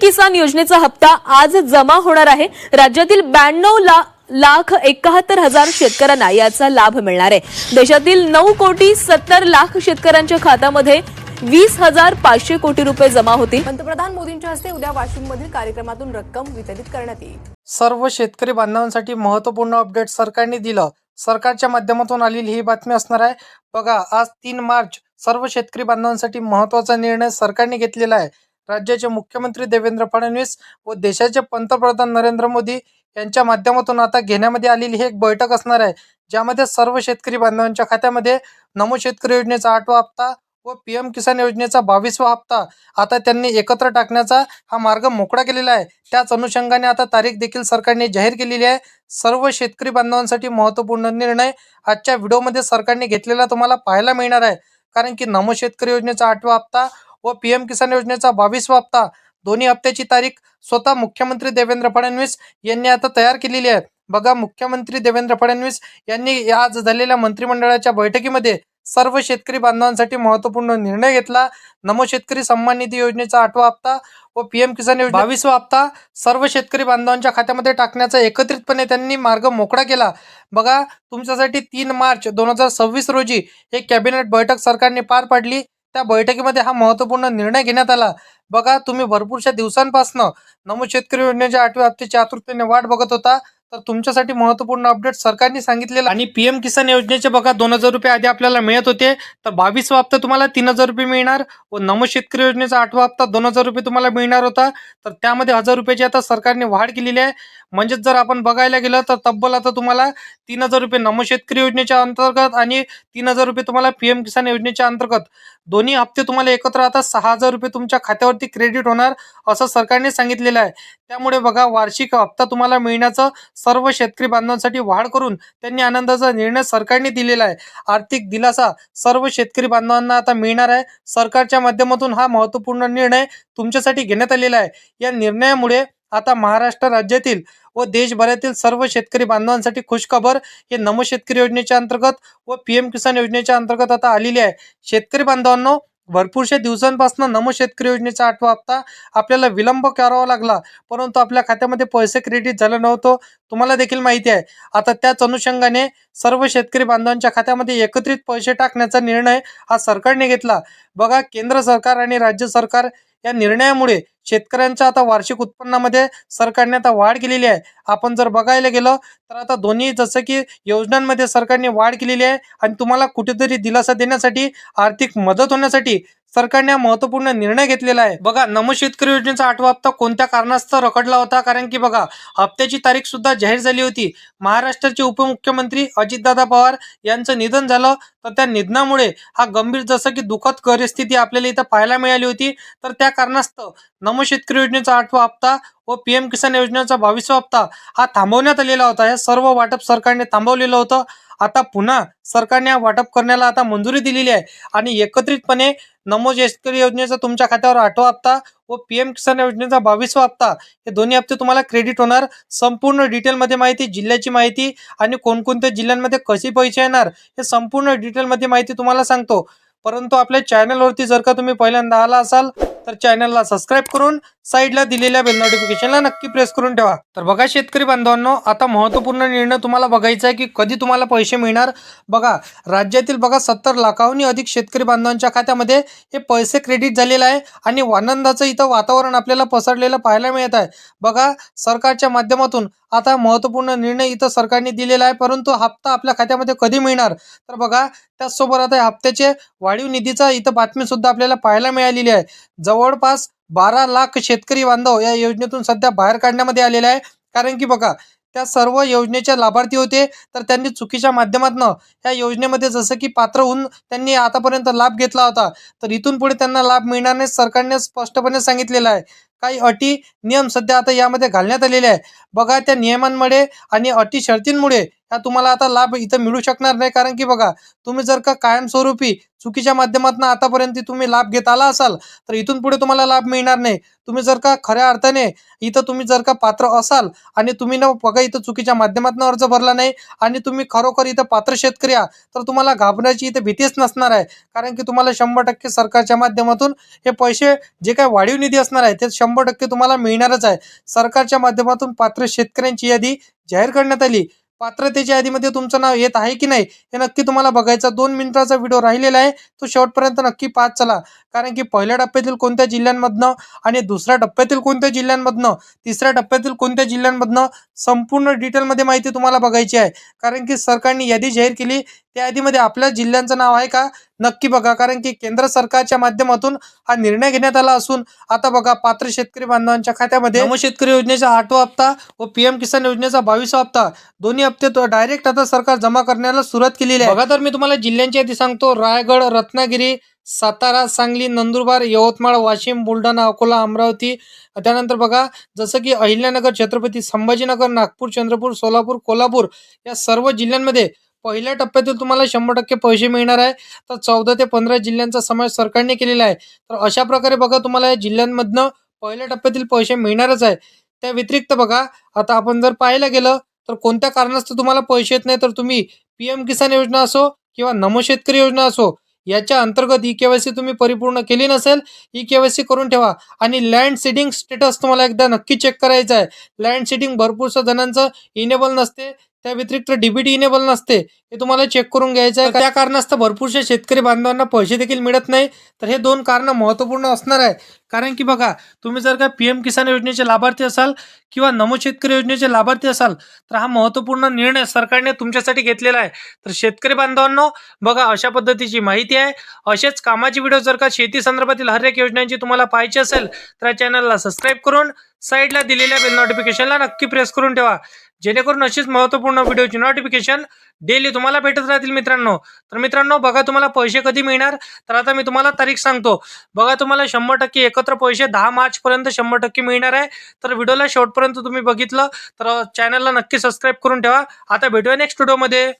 किसान योजनेचा हप्ता आज जमा होणार आहे। राज्यातील 92,71,000 शेतकऱ्यांना याचा लाभ मिळणार आहे। देशातील 9,70,00,000 शेतकऱ्यांच्या खात्यामध्ये 20,500 कोटी रुपये जमा होतील। पंतप्रधान मोदींच्या हस्ते उद्या वाशिममधील कार्यक्रमातून रक्कम वितरित करण्यात येईल। सर्व शेतकरी बांधवांसाठी महत्त्वपूर्ण अपडेट सरकारने दिलं। सरकारच्या माध्यमातून आलेली ही बातमी असणार आहे। बघा, आज 3 मार्च सर्व शेतकरी बांधवांसाठी महत्त्वाचा निर्णय सरकारने घेतलेला आहे। राज्याचे मुख्यमंत्री देवेंद्र फडणवीस व देशाचे पंतप्रधान नरेंद्र मोदी यांच्या माध्यमातून आता घेण्यामध्ये आलेली ही एक बैठक असणार आहे, ज्यामध्ये सर्व शेतकरी बांधवांच्या खात्यामध्ये नमो शेतकरी योजनेचा 8वा हप्ता व पीएम किसान योजनेचा 22वा हप्ता आता त्यांनी एकत्र टाकण्याचा हा मार्ग मोकळा केलेला आहे। त्याच अनुषंगाने आता तारीख देखील सरकारने जाहीर केलेली आहे। सर्व शेतकरी बांधवांसाठी महत्त्वपूर्ण निर्णय आजच्या व्हिडिओमध्ये सरकारने घेतलेला तुम्हाला पाहायला मिळणार आहे। कारण की नमो शेतकरी योजनेचा 8वा हप्ता व पीएम किसान योजनेचा 22वा हप्ता दोन्ही हप्त्याची तारीख स्वतः मुख्यमंत्री देवेंद्र फडणवीस यांनी आता तयार केलेली आहे। बघा, मुख्यमंत्री देवेंद्र फडणवीस यांनी आज झालेल्या मंत्रिमंडळाच्या बैठकीमध्ये सर्व शेतकरी बांधवांसाठी महत्त्वपूर्ण निर्णय घेतला। नमो शेतकरी सन्मान निधी योजनेचा 8वा हप्ता व पीएम किसान योजना 22वा हप्ता सर्व शेतकरी बांधवांच्या खात्यामध्ये टाकण्याचा एकत्रितपणे त्यांनी मार्ग मोकळा केला। बघा, तुमच्यासाठी 3 मार्च 2026 रोजी एक कॅबिनेट बैठक सरकारने पार पाडली। त्या बैठकीमध्ये हा महत्त्वपूर्ण निर्णय घेण्यात आला। बघा, तुम्ही भरपूरशा दिवसांपासून नमो शेतकरी योजनेच्या 8व्या हप्त्याची आतुरतेने वाट बघत होता, तर तुमच्यासाठी महत्त्वपूर्ण अपडेट सरकारने सांगितलेलं। आणि पीएम किसान योजनेचे बघा 2,000 रुपये आधी आपल्याला मिळत होते, तर 22वा हप्ता तुम्हाला 3,000 रुपये मिळणार व नमो शेतकरी योजनेचा 8वा हप्ता 2,000 रुपये तुम्हाला मिळणार होता, तर त्यामध्ये 1,000 रुपयाची आता सरकारने वाढ केलेली आहे। म्हणजेच जर आपण बघायला गेलं तर तब्बल आता तुम्हाला 3,000 रुपये नमो शेतकरी योजनेच्या अंतर्गत आणि 3,000 रुपये तुम्हाला पीएम किसान योजनेच्या अंतर्गत दोन्ही हप्ते तुम्हाला एकत्र आता 6,000 रुपये तुमच्या खात्यावरती क्रेडिट होणार असं सरकारने सांगितलेलं आहे। त्यामुळे बघा, वार्षिक हप्ता तुम्हाला मिळण्याचं सर्व शेतकरी बांधवांसाठी वाढ करून त्यांनी आनंदाचा निर्णय सरकारने दिलेला आहे। आर्थिक दिलासा सर्व शेतकरी बांधवांना आता मिळणार आहे। सरकारच्या माध्यमातून हा महत्त्वपूर्ण निर्णय तुमच्यासाठी घेण्यात आलेला आहे। या निर्णयामुळे आता महाराष्ट्र राज्यातील व देशभरातील सर्व शेतकरी बांधवांसाठी खुशखबर हे नमो शेतकरी योजनेच्या अंतर्गत व पीएम किसान योजनेच्या अंतर्गत आता आलेली आहे। शेतकरी बांधवांनो, भरपूरशा दिवसांपासून नमो शेतकरी योजनेचा 8वा हप्ता आपल्याला विलंब करावा लागला, परंतु आपल्या खात्यामध्ये पैसे क्रेडिट झालं नव्हतं, तुम्हाला देखील माहिती आहे। आता त्याच अनुषंगाने सर्व शेतकरी बांधवांच्या खात्यामध्ये एकत्रित पैसे टाकण्याचा निर्णय हा सरकारने घेतला। बघा, केंद्र सरकार आणि राज्य सरकार या निर्णयामुळे शेतकऱ्यांच्या आता वार्षिक उत्पन्नामध्ये सरकारने आता वाढ केलेली आहे। आपण जर बघायला गेलं तर आता दोन्ही जसं की योजनांमध्ये सरकारने वाढ केलेली आहे आणि तुम्हाला कुठेतरी दिलासा देण्यासाठी, आर्थिक मदत होण्यासाठी सरकारने महत्त्वपूर्ण निर्णय घेतलेला आहे। बघा, नमो शेतकरी योजनेचा 8वा हप्ता कोणत्या कारणास्तव रखडला होता, कारण की बघा, हप्त्याची तारीख सुद्धा जाहीर झाली होती। महाराष्ट्राचे उपमुख्यमंत्री अजितदादा पवार यांचं निधन झालं, तर त्या निधनामुळे हा गंभीर जसं की दुःखद परिस्थिती आपल्याला इथं पाहायला मिळाली होती। तर त्या कारणास्तव नमो शेतकरी योजनेचा 8वा हप्ता व पीएम किसान योजनेचा 22वा हप्ता हा थांबवण्यात आलेला होता। हे सर्व वाटप सरकारने थांबवलेलं होतं। आता पुन्हा सरकारने हा वाटप करण्याला आता मंजुरी दिलेली आहे आणि एकत्रितपणे नमो शेतकरी योजनेचा तुमच्या खात्यावर 8वा हप्ता व पीएम किसान योजनेचा 22वा हप्ता हे दोन्ही हप्ते तुम्हाला क्रेडिट होणार। संपूर्ण डिटेलमध्ये माहिती, जिल्ह्याची माहिती आणि कोणकोणत्या जिल्ह्यांमध्ये कसे पैसे येणार हे संपूर्ण डिटेलमध्ये माहिती तुम्हाला सांगतो। परंतु आपल्या चॅनलवरती जर का तुम्ही पहिल्यांदा आला असाल तर चॅनलला सबस्क्राईब करून साईडला दिलेल्या बेल नोटिफिकेशनला नक्की प्रेस करून ठेवा। तर बघा शेतकरी बांधवांनो, आता महत्त्वपूर्ण निर्णय तुम्हाला बघायचा आहे की कधी तुम्हाला पैसे मिळणार। बघा, राज्यातील बघा 70 लाखाहून अधिक शेतकरी बांधवांच्या खात्यामध्ये हे पैसे क्रेडिट झालेले आहे आणि आनंदाचं इथं वातावरण आपल्याला पसरलेलं पाहायला मिळत आहे। बघा, सरकारच्या माध्यमातून आता महत्त्वपूर्ण निर्णय इथं सरकारने दिलेला आहे, परंतु हप्ता आपल्या खात्यामध्ये कधी मिळणार, तर बघा त्याचसोबत आता हप्त्याचे वाढीव निधीचा इथं बातमी सुद्धा आपल्याला पाहायला मिळालेली आहे। जवळपास 12 लाख शेतकरी बांधव या योजनेतून सध्या बाहेर काढण्यामध्ये आलेले आहे, कारण की बघा, त्या सर्व योजनेचे लाभार्थी होते, तर त्यांनी चुकीच्या माध्यमातून या योजनेमध्ये जसं की पात्र होऊन त्यांनी आतापर्यंत लाभ घेतला होता, तर इथून पुढे त्यांना लाभ मिळणार नाही, सरकारने स्पष्टपणे सांगितलेलं आहे। काही अटी नियम सध्या आता यामध्ये घालण्यात आलेले आहे। बघा, त्या नियमांमुळे आणि अटी शर्तींमुळे तुम्हाला आता लाभ इथं मिळू शकणार नाही, कारण की बघा, तुम्ही जर का कायमस्वरूपी चुकीच्या माध्यमातून आतापर्यंत तुम्ही लाभ घेत आला असाल तर इथून पुढे तुम्हाला लाभ मिळणार नाही। तुम्ही जर का खऱ्या अर्थाने इथं तुम्ही जर का पात्र असाल आणि तुम्ही न बघा इथं चुकीच्या माध्यमातून अर्ज भरला नाही आणि तुम्ही खरोखर इथं पात्र शेतकरी आहात, तर तुम्हाला घाबरण्याची इथं भीतीच नसणार आहे, कारण की तुम्हाला 100% सरकारच्या माध्यमातून हे पैसे जे काही वाढीव निधी असणार आहे ते 100% तुम्हाला मिळणारच आहे. सरकारच्या माध्यमातून पात्र शेतकऱ्यांची यादी जाहीर करण्यात आली. पात्रतेच्या यादीमध्ये तुमचं नाव येत आहे की नाही हे नक्की तुम्हाला बघायचा 2 मिनिटाचा व्हिडिओ राहिलेला आहे, तो शेवटपर्यंत नक्की पाहत चला. कारण की पहिल्या टप्प्यातील कोणत्या जिल्ह्यांमधनं आणि दुसऱ्या टप्प्यातील कोणत्या जिल्ह्यांमधनं, तिसऱ्या टप्प्यातील कोणत्या जिल्ह्यांमधनं संपूर्ण डिटेलमध्ये माहिती तुम्हाला बघायची आहे. कारण की सरकारने यादी जाहीर केली, त्या यादीमध्ये आपल्या जिल्ह्यांचं नाव आहे का नक्की बघा. कारण की केंद्र सरकारच्या माध्यमातून हा निर्णय घेण्यात आला असून आता बघा पात्र शेतकरी बांधवांच्या खात्यामध्ये नमो शेतकरी योजनेचा 8वा हप्ता व PM किसान योजनेचा 22वा हप्ता दोन्ही हप्ते डायरेक्ट आता सरकार जमा करण्याला सुरुवात केलेली आहे. बघा तर मी तुम्हाला जिल्ह्यांची यादी सांगतो. रायगड, रत्नागिरी, सातारा, सांगली, नंदुरबार, यवतमाळ, वाशिम, बुलढाणा, अकोला, अमरावती. त्यानंतर बघा जसं की अहिल्यानगर, छत्रपती संभाजीनगर, नागपूर, चंद्रपूर, सोलापूर, कोल्हापूर या सर्व जिल्ह्यांमध्ये पहिल्या टप्प्यातील तुम्हाला 100% पैसे मिळणार आहे. तर 14 ते 15 जिल्ह्यांचा समावेश सरकारने केलेला आहे. तर अशा प्रकारे बघा तुम्हाला या जिल्ह्यांमधनं पहिल्या टप्प्यातील पैसे मिळणारच आहे. त्या व्यतिरिक्त बघा आता आपण जर पाहायला गेलं तर कोणत्या कारणास्तव तुम्हाला पैसे येत नाही तर तुम्ही PM किसान योजना असो किंवा नमो शेतकरी योजना असो याच्या अंतर्गत EKYC तुम्ही परिपूर्ण केली नसेल, EKYC करून ठेवा. आणि लँड सीडिंग स्टेटस तुम्हाला एकदा नक्की चेक करायचं आहे. लँड सीडिंग भरपूरशा जणांचं इनेबल नसते, त्या व्यतिरिक्त DBT इनेबल नसते, हे तुम्हाला चेक करून घ्यायचं आहे. त्या कारणास्तव भरपूरशा शेतकरी बांधवांना पैसे देखील मिळत नाही. तर हे 2 कारणं महत्त्वपूर्ण असणार आहे. कारण की बघा तुम्ही जर का PM किसान योजनेचे लाभार्थी असाल किंवा नमो शेतकरी योजनेचे लाभार्थी असाल तर हा महत्त्वपूर्ण निर्णय सरकारने तुमच्यासाठी घेतलेला आहे. तर शेतकरी बांधवांनो बघा अशा पद्धतीची माहिती आहे. असेच कामाची व्हिडिओ जर का शेती संदर्भातील हर एक योजनांची तुम्हाला पाहायची असेल तर या चॅनलला सबस्क्राईब करून साईडला दिलेल्या बेल नोटिफिकेशनला नक्की प्रेस करून ठेवा, जेणेकरून अशीच महत्त्वपूर्ण व्हिडिओची नोटिफिकेशन डेली तुम्हाला भेटत राहतील मित्रांनो. तर मित्रांनो बघा तुम्हाला पैसे कधी मिळणार तर आता मी तुम्हाला तारीख सांगतो. बघा तुम्हाला 100% एकत्र पैसे 10 मार्चपर्यंत 100% मिळणार आहे. तर व्हिडिओला शेवटपर्यंत तुम्ही बघितलं तर चॅनलला नक्की सबस्क्राईब करून ठेवा. आता भेटूया नेक्स्ट व्हिडिओमध्ये.